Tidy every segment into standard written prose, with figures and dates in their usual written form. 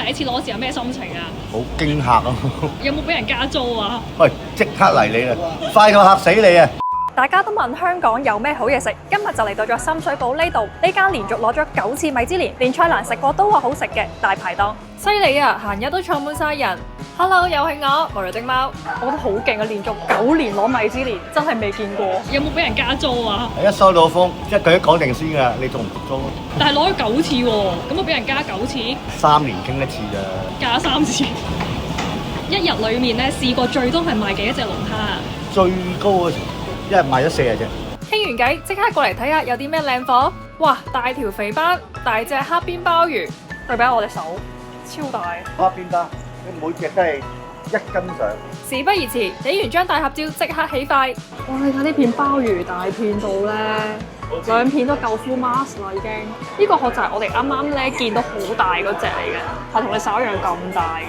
第一次攞時有咩心情啊？好驚嚇咯！有冇俾人加租啊？喂，即刻嚟你啦，快到嚇死你啊！大家都問香港有咩好嘢食，今日就嚟到咗深水埗呢度，呢間連續攞咗9次米芝蓮，連蔡瀾食過都話好食嘅大排檔，犀利啊！行日都坐滿晒人。Hello， 又係我無聊的貓，我覺得好勁啊！連續9年攞米芝蓮，真係未見過。有冇俾人加租啊？一收到風，即係佢都講定先㗎，你仲唔續租？但係攞咗9次喎，咁啊俾人加9次，3年傾一次咋？加3次。一日裡面咧試過最多係賣幾多隻龍蝦啊？最高嗰時，一日賣咗4隻。傾完偈，即刻過嚟睇下有啲咩靚貨。哇！大條肥斑，大隻黑邊鮑魚，對比下我隻手，超大。黑邊單，你每隻都係1斤上。事不宜遲，影完張大合照即刻起筷。哇！你睇呢片鮑魚大片到咧，2片都夠 full mask 啦已經。呢個殼就係我哋啱啱咧見到好大嗰隻嚟嘅，係同你手一樣咁大嘅。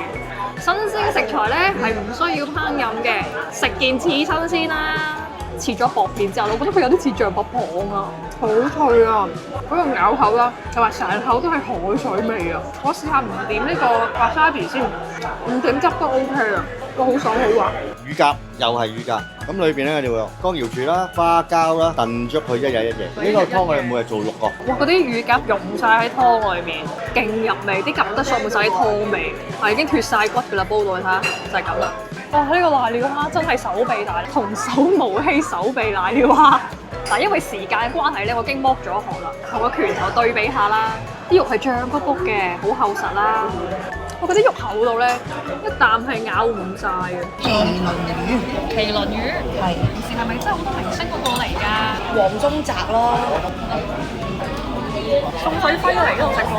新鮮食材咧係唔需要烹飪嘅，食件似新鮮啦。切咗薄片之後，我覺得佢有啲似象拔蚌啊，好脆啊！嗰個咬口啦，同埋成口都係海水味啊！我試下唔點呢個 wasabi 先，唔點汁都 OK 啊，個好爽好滑。乳鴿又係乳鴿，咁裏邊咧就會有乾瑤柱啦、花膠啦、燉粥佢一日一夜。呢個湯我哋每日做6個。哇！嗰啲乳鴿溶晒喺湯裏面，勁入味，啲鴿得上滿晒啲湯味，係已經脫晒骨㗎啦，煲到你睇下，就係咁啦。哇！呢個瀨尿蝦真係手臂大，童叟無欺手臂瀨尿蝦。但因為時間關係咧，我已經剝咗殼啦，同個拳頭對比下啦，啲肉係脹卜卜嘅，好厚實啦。我覺得肉厚到咧，一啖係咬唔晒嘅。麒麟魚係，平時係咪真係好多明星會過嚟㗎？黃宗澤咯，送水輝嚟呢度食過。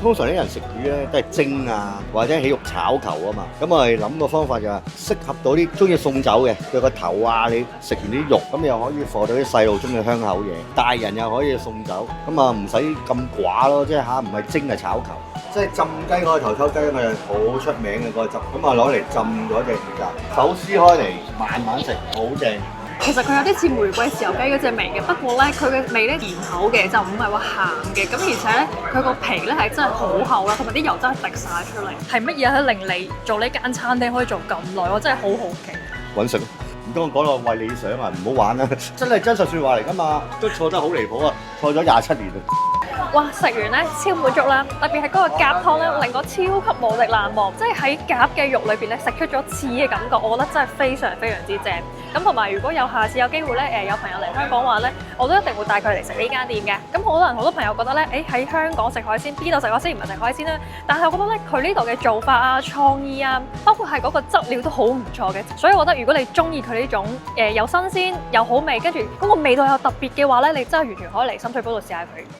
通常啲人食魚咧都係蒸啊，或者起肉炒球啊嘛。咁我哋諗個方法就係適合到啲中意送酒嘅，佢個頭啊，你食完啲肉，咁又可以放到啲細路中意香口嘢，大人又可以送酒，咁啊唔使咁寡咯，即係嚇唔係蒸係炒球。即係浸雞嗰個頭抽雞，我哋好出名嘅嗰個汁，咁啊攞嚟浸咗隻魚㗎，手撕開嚟慢慢食，好正。其實佢有啲似玫瑰豉油雞嗰隻味嘅，不過咧佢嘅味咧甜口嘅，就唔係話鹹嘅。咁而且咧佢個皮咧係真係好厚啦，同埋啲油真係滴晒出嚟。係乜嘢喺令你做呢間餐廳可以做咁耐？我真係好好奇。揾食咯，唔通我講到為理想啊？唔好玩啦，真係真實説話嚟㗎嘛，都錯得好離譜啊，錯咗27年啊！哇！食完咧超滿足啦，特別係嗰個鴿湯咧，令我超級無敵難忘。即係喺鴿嘅肉裏邊咧，食出咗翅嘅感覺，我覺得真係非常非常之正。咁同埋如果有下次有機會咧，有朋友嚟香港話咧，我都一定會帶佢嚟食呢間店嘅。咁可能好多朋友覺得咧，喺香港食海鮮，邊度食海鮮唔係食海鮮咧？但係我覺得咧，佢呢度嘅做法啊、創意啊，包括係嗰個質料都好唔錯嘅。所以我覺得如果你中意佢呢種又新鮮又好味，跟住嗰個味道又特別嘅話咧，你真係完全可以嚟深水埗度試下佢。